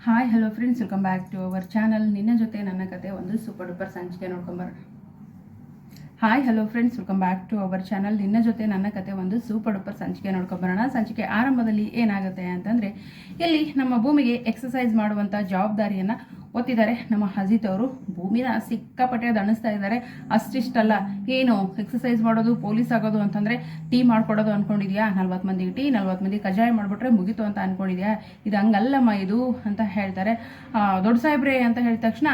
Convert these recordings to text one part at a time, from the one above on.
Hi hello friends, welcome back to our channel. ನಿನ್ನ ಜೊತೆ ನನ್ನ ಕತೆ ಒಂದು ಸೂಪರ್ ಡೂಪರ್ ಸಂಚಿಕೆ ನೋಡ್ಕೊಂಬರೋಣ. Hi hello friends, welcome back to our channel. ನಿನ್ನ ಜೊತೆ ನನ್ನ ಕತೆ ಒಂದು ಸೂಪರ್ ಡೂಪರ್ ಸಂಚಿಕೆ ನೋಡ್ಕೊಂಬರೋಣ. ಸಂಚಿಕೆ ಆರಂಭದಲ್ಲಿ ಏನಾಗುತ್ತೆ ಅಂತಂದರೆ, ಇಲ್ಲಿ ನಮ್ಮ ಭೂಮಿಗೆ ಎಕ್ಸಸೈಸ್ ಮಾಡುವಂಥ ಜವಾಬ್ದಾರಿಯನ್ನು ಒತ್ತಿದ್ದಾರೆ ನಮ್ಮ ಅಜಿತ್ ಅವರು. ಭೂಮಿನ ಸಿಕ್ಕಾಪಟ್ಟೆ ದಣಿಸ್ತಾ ಇದ್ದಾರೆ. ಅಷ್ಟಿಷ್ಟಲ್ಲ, ಏನು ಎಕ್ಸಸೈಸ್ ಮಾಡೋದು, ಪೊಲೀಸ್ ಆಗೋದು ಅಂತಂದರೆ ಟೀ ಮಾಡ್ಕೊಡೋದು ಅಂದ್ಕೊಂಡಿದ್ಯಾ? 40 ಮಂದಿಗೆ ಟೀ, 40 ಮಂದಿ ಕಜಾಯ ಮಾಡಿಬಿಟ್ರೆ ಮುಗೀತು ಅಂತ ಅಂದ್ಕೊಂಡಿದ್ಯಾ? ಇದು ಹಂಗಲ್ಲಮ್ಮ ಇದು ಅಂತ ಹೇಳ್ತಾರೆ. ದೊಡ್ಡ ಸಾಹೇಬ್ರೆ ಅಂತ ಹೇಳಿದ ತಕ್ಷಣ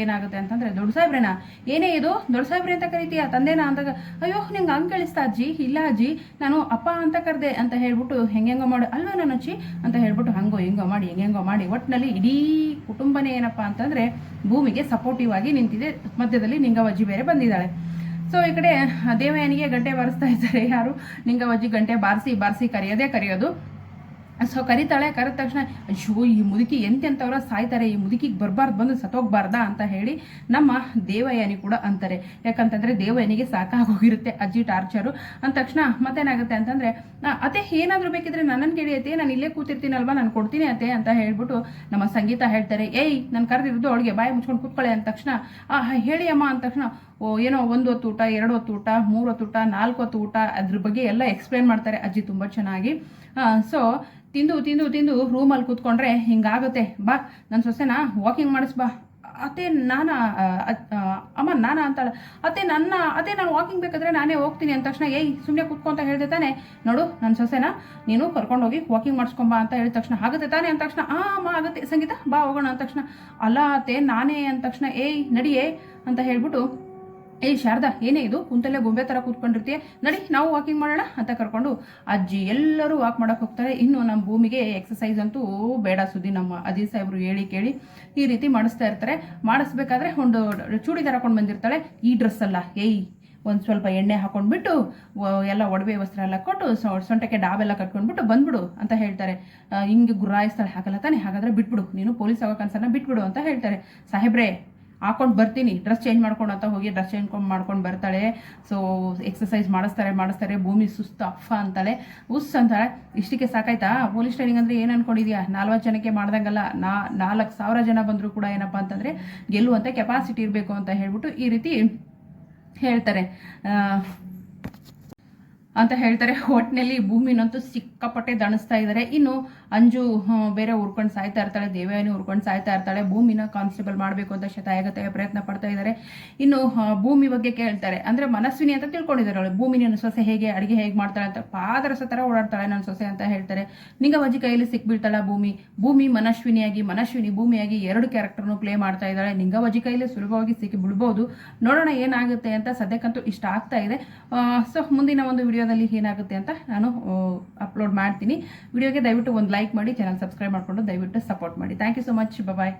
ಏನಾಗುತ್ತೆ ಅಂತಂದರೆ, ದೊಡ್ಡ ಸಾಹೇಬ್ರೇನಾ? ಏನೇ ಇದು ದೊಡ್ಡ ಸಾಹೇಬ್ರೆ ಅಂತ ಕರಿತೀಯಾ? ತಂದೆನಾ ಅಂದಾಗ, ಅಯ್ಯೋ ನಿಂಗೆ ಹಂಗೆ ಕಳಿಸ್ತಾ ಅಜ್ಜಿ? ಇಲ್ಲ ಅಜ್ಜಿ, ನಾನು ಅಪ್ಪ ಅಂತ ಕರೆದೆ ಅಂತ ಹೇಳ್ಬಿಟ್ಟು ಹೆಂಗೆಂಗೋ ಮಾಡು ಅಲ್ವಾ ನಾನು ಅಜ್ಜಿ ಅಂತ ಹೇಳ್ಬಿಟ್ಟು ಹಂಗೋ ಹಿಂಗೋ ಮಾಡಿ ಹೆಂಗೆಂಗೋ ಮಾಡಿ ಒಟ್ಟಿನಲ್ಲಿ ಇಡೀ ಕುಟುಂಬನೇ ಏನಪ್ಪ ಅಂತಂದರೆ ಭೂಮಿಗೆ ಸಪೋರ್ಟಿವ್ ಆಗಿ ನಿಂತಿದೆ. ಮಧ್ಯದಲ್ಲಿ ನಿಂಗವಜ್ಜಿ ಬೇರೆ ಬಂದಿದ್ದಾಳೆ. ಸೊ ಈ ಕಡೆ ದೇವಯಾನಿಗೆ ಗಂಟೆ ಬಾರಿಸ್ತಾ ಇದ್ದಾರೆ. ಯಾರು? ನಿಂಗವಜ್ಜಿ ಗಂಟೆ ಬಾರಿಸಿ ಕರೆಯೋದು. ಸೊ ಕರಿತಾಳೆ. ಕರೆದ ತಕ್ಷಣ, ಅಯ್ಯೋ ಈ ಮುದುಕಿ ಎಂತೆಂಥವ್ರ ಸಾಯ್ತಾರೆ, ಈ ಮುದುಕಿಗೆ ಬರಬಾರ್ದು, ಬಂದು ಸತ್ತೋಗ್ಬಾರ್ದಾ ಅಂತ ಹೇಳಿ ನಮ್ಮ ದೇವಯಾನಿ ಕೂಡ ಅಂತಾರೆ. ಯಾಕಂತಂದರೆ ದೇವಯಾನಿಗೆ ಸಾಕಾಗೋಗಿರುತ್ತೆ ಅಜ್ಜಿ ಟಾರ್ಚರು. ಅಂದ ತಕ್ಷಣ ಮತ್ತೇನಾಗುತ್ತೆ ಅಂತಂದರೆ, ಅತ್ತೆ ಏನಾದರೂ ಬೇಕಿದ್ರೆ ನನ್ನನ್ನು ಕೇಳಿ ಅತ್ತೆ, ನಾನು ಇಲ್ಲೇ ಕೂತಿರ್ತೀನಲ್ವಾ, ನಾನು ಕೊಡ್ತೀನಿ ಅತ್ತೆ ಅಂತ ಹೇಳ್ಬಿಟ್ಟು ನಮ್ಮ ಸಂಗೀತ ಹೇಳ್ತಾರೆ. ಏಯ್ ನಾನು ಕರೆದಿದ್ದು ಅವಳಿಗೆ ಬಾಯಿ ಮುಚ್ಕೊಂಡು ಕೂತ್ಕೊಳ್ಳೆ ಅಂದ ತಕ್ಷಣ, ಹೇಳಿ ಅಮ್ಮ ಅಂದ ತಕ್ಷಣ, ಏನೋ 1 ಹೊತ್ತು ಊಟ, 2 ಹೊತ್ತು ಊಟ, 3 ಹೊತ್ತು ಊಟ, 4 ಹೊತ್ತು ಊಟ, ಅದ್ರ ಬಗ್ಗೆ ಎಲ್ಲ ಎಕ್ಸ್ಪ್ಲೇನ್ ಮಾಡ್ತಾರೆ ಅಜ್ಜಿ ತುಂಬ ಚೆನ್ನಾಗಿ. ಸೊ ತಿಂದು ರೂಮಲ್ಲಿ ಕೂತ್ಕೊಂಡ್ರೆ ಹಿಂಗಾಗುತ್ತೆ. ಬಾ ನನ್ನ ಸೊಸೆನ ವಾಕಿಂಗ್ ಮಾಡಿಸ್ ಬಾ. ಅತ್ತೆ ಅಮ್ಮ ನಾನಾ ಅಂತಾಳೆ. ಅತ್ತೆ ನಾನು ವಾಕಿಂಗ್ ಬೇಕಾದ್ರೆ ನಾನೇ ಹೋಗ್ತೀನಿ ಅಂದ ತಕ್ಷಣ, ಏಯ್ ಸುಮ್ಮನೆ ಕೂತ್ಕೊ ಅಂತ ಹೇಳ್ದೆ ತಾನೆ, ನೋಡು ನನ್ನ ಸೊಸೆನ ನೀನು ಕರ್ಕೊಂಡೋಗಿ ವಾಕಿಂಗ್ ಮಾಡಿಸ್ಕೊಂಬಾ ಅಂತ ಹೇಳಿದ ತಕ್ಷಣ, ಆಗುತ್ತೆ ತಾನೆ ಅಂದ ತಕ್ಷಣ, ಅಮ್ಮ ಆಗುತ್ತೆ ಸಂಗೀತ ಬಾ ಹೋಗೋಣ ಅಂದ ತಕ್ಷಣ, ಅಲ್ಲ ಅತ್ತೆ ನಾನೇ ಅಂದ ತಕ್ಷಣ, ಏಯ್ ನಡಿಯೇ ಅಂತ ಹೇಳ್ಬಿಟ್ಟು, ಏಯ್ ಶಾರದಾ ಏನೇ ಇದು ಕುಂತಲ್ಲೇ ಗೊಂಬೆ ಥರ ಕೂತ್ಕೊಂಡಿರ್ತೀಯ, ನಡಿ ನಾವು ವಾಕಿಂಗ್ ಮಾಡೋಣ ಅಂತ ಕರ್ಕೊಂಡು ಅಜ್ಜಿ ಎಲ್ಲರೂ ವಾಕ್ ಮಾಡೋಕೆ ಹೋಗ್ತಾರೆ. ಇನ್ನು ನಮ್ಮ ಭೂಮಿಗೆ ಎಕ್ಸಸೈಸ್ ಅಂತೂ ಬೇಡ ಸುದ್ದಿ. ನಮ್ಮ ಅಜಿತ್ ಸಾಹೇಬರು ಹೇಳಿ ಕೇಳಿ ಈ ರೀತಿ ಮಾಡಿಸ್ತಾ ಇರ್ತಾರೆ. ಮಾಡಿಸ್ಬೇಕಾದ್ರೆ ಒಂದು ಚೂಡಿದಾರ ಹಾಕೊಂಡು ಬಂದಿರ್ತಾಳೆ. ಈ ಡ್ರೆಸ್ ಅಲ್ಲ, ಏಯ್ ಒಂದು ಸ್ವಲ್ಪ ಎಣ್ಣೆ ಹಾಕೊಂಡ್ಬಿಟ್ಟು ಎಲ್ಲ ಒಡವೆ ವಸ್ತ್ರ ಎಲ್ಲ ಕೊಟ್ಟು ಸೊಂಟಕ್ಕೆ ಡಾಬೆಲ್ಲ ಕಟ್ಕೊಂಡ್ಬಿಟ್ಟು ಬಂದ್ಬಿಡು ಅಂತ ಹೇಳ್ತಾರೆ. ಹಿಂಗೆ ಗುರಾಯಿಸ್ತಾಳೆ. ಹಾಗಲ್ಲ ತಾನೆ, ಹಾಗಾದರೆ ಬಿಟ್ಬಿಡು, ನೀನು ಪೊಲೀಸ್ ಆಗೋ ಕನ್ಸನ್ನ ಬಿಟ್ಬಿಡು ಅಂತ ಹೇಳ್ತಾರೆ. ಸಾಹೇಬ್ರೆ ಹಾಕೊಂಡು ಬರ್ತೀನಿ, ಡ್ರೆಸ್ ಚೇಂಜ್ ಮಾಡ್ಕೊಂಡು ಅಂತ ಹೋಗಿ ಡ್ರೆಸ್ ಚೇಂಜ್ ಮಾಡ್ಕೊಂಡು ಬರ್ತಾಳೆ. ಸೊ ಎಕ್ಸಸೈಸ್ ಮಾಡಿಸ್ತಾರೆ. ಭೂಮಿ ಸುಸ್ತು ಅಫ ಅಂತಾಳೆ, ಉಸ್ ಅಂತಾಳೆ. ಇಷ್ಟಕ್ಕೆ ಸಾಕಾಯ್ತಾ? ಪೊಲೀಸ್ ಟ್ರೈನಿಂಗ್ ಅಂದರೆ ಏನು ಅನ್ಕೊಂಡಿದ್ಯಾ? 40 ಜನಕ್ಕೆ ಮಾಡ್ದಂಗಲ್ಲ, 4,000 ಜನ ಬಂದರೂ ಕೂಡ ಏನಪ್ಪ ಅಂತಂದರೆ ಗೆಲ್ಲುವಂಥ ಕೆಪಾಸಿಟಿ ಇರಬೇಕು ಅಂತ ಹೇಳ್ಬಿಟ್ಟು ಈ ರೀತಿ ಹೇಳ್ತಾರೆ. ಒಟ್ಟಿನಲ್ಲಿ ಭೂಮಿನಂತೂ ಸಿಕ್ಕಾಪಟ್ಟೆ ದಣಿಸ್ತಾ ಇದ್ದಾರೆ. ಇನ್ನು ಅಂಜು ಬೇರೆ ಉರ್ಕೊಂಡು ಸಾಯ್ತಾ ಇರ್ತಾಳೆ, ದೇವಯಾನಿ ಉರ್ಕೊಂಡು ಸಾಯ್ತಾ ಇರ್ತಾಳೆ. ಭೂಮಿನ ಕಾನ್ಸ್ಟೇಬಲ್ ಮಾಡಬೇಕು ಅಂತ ಶತಾಯಗತಾಯ ಪ್ರಯತ್ನ ಪಡ್ತಾ ಇದ್ದಾರೆ. ಇನ್ನು ಭೂಮಿ ಬಗ್ಗೆ ಕೇಳ್ತಾರೆ. ಅಂದರೆ ಮನಸ್ವಿನಿ ಅಂತ ತಿಳ್ಕೊಂಡಿದ್ದಾರೆ ಅವಳು. ಭೂಮಿ ನನ್ನ ಸೊಸೆ ಅಡುಗೆ ಹೇಗೆ ಮಾಡ್ತಾಳೆ ಅಂತ ಪಾದರಸ ಥರ ಓಡಾಡ್ತಾಳೆ ನನ್ನ ಸೊಸೆ ಅಂತ ಹೇಳ್ತಾರೆ. ನಿಂಗವಜ್ಜಿ ಕೈಯಲ್ಲಿ ಸಿಕ್ಬಿಡ್ತಾಳ ಭೂಮಿ ಮನಸ್ವಿನಿ ಭೂಮಿಯಾಗಿ 2 ಕ್ಯಾರೆಕ್ಟರ್ನು ಪ್ಲೇ ಮಾಡ್ತಾ ಇದ್ದಾಳೆ. ನಿಂಗವಜ್ಜಿ ಕೈಯಲ್ಲಿ ಸುಲಭವಾಗಿ ಸಿಕ್ಕಿ ಬಿಡ್ಬೋದು. ನೋಡೋಣ ಏನಾಗುತ್ತೆ ಅಂತ. ಸದ್ಯಕ್ಕಂತೂ ಇಷ್ಟ ಆಗ್ತಾ ಇದೆ. ಸೊ ಮುಂದಿನ ಒಂದು ವಿಡಿಯೋದಲ್ಲಿ ಏನಾಗುತ್ತೆ ಅಂತ ನಾನು ಅಪ್ಲೋಡ್ ಮಾಡ್ತೀನಿ. ವಿಡಿಯೋಗೆ ದಯವಿಟ್ಟು ಒಂದು ಲೈಕ್ ಮಾಡಿ, ಚಾನಲ್ ಸಬ್ಸ್ಕ್ರೈಬ್ ಮಾಡಿಕೊಂಡು ದಯವಿಟ್ಟು ಸಪೋರ್ಟ್ ಮಾಡಿ. Thank you so much. Bye.